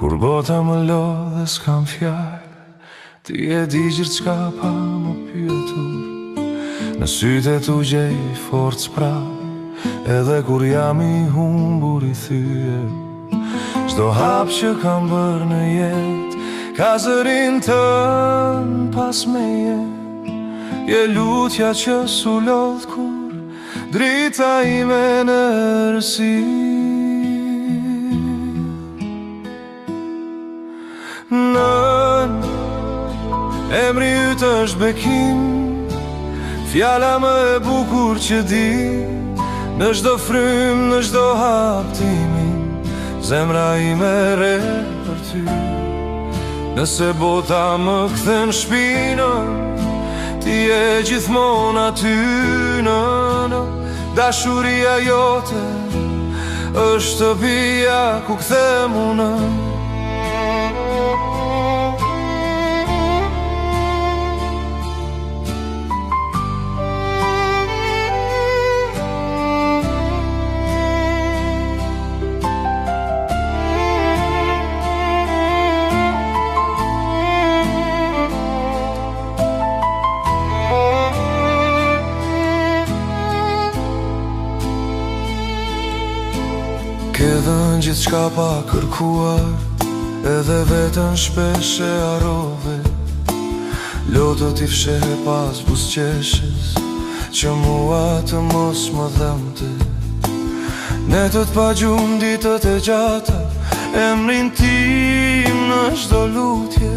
Kur bota më lodhe s'kam fjallë, ti e di gjithë qka pa më pyetur. Në syte tu gjej forcë prap, edhe kur jam i humbur i thyje. Çdo hap që kam bërë në jetë, ka zërin tënë pas meje. Je lutja që s'u lodh kur drita ime në rësi. Nën, emri yt është bekim, fjala më e bukur që di. Në çdo frym, në çdo hap timin, zemra ime re për ty. Nëse bota më kthen shpinën, ti je gjithmonë aty. Në dashuria jote është shtëpia ku kthem unë. Ke dhënë gjithë qka pa kërkuar, edhe vetën shpesh e harrove. Lotët i fshehe pas busqeshës, që mua të mos më dhëmte. Netët pa gjumë, ditët e gjata, emrin tim në çdo lutje.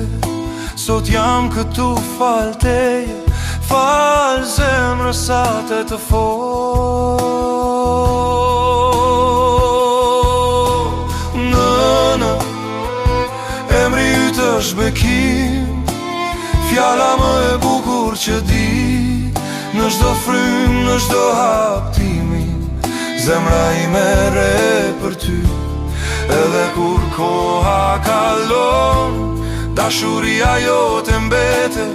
Sot jam këtu fal teje, fal zemrës sate të fortë. Emri yt është bekim, fjala më e bukur që di. Në çdo frym, në çdo hap timin, zemra ime re për ty. Edhe kur koha kalon, dashuria jote mbete.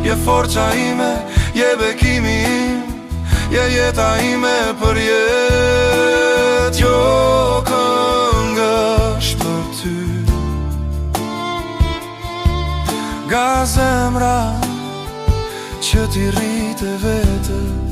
Je forca ime, je bekimi im, je jeta ime për jetë. Jo këngë është për ty, nga zemra që ti rritë vetë.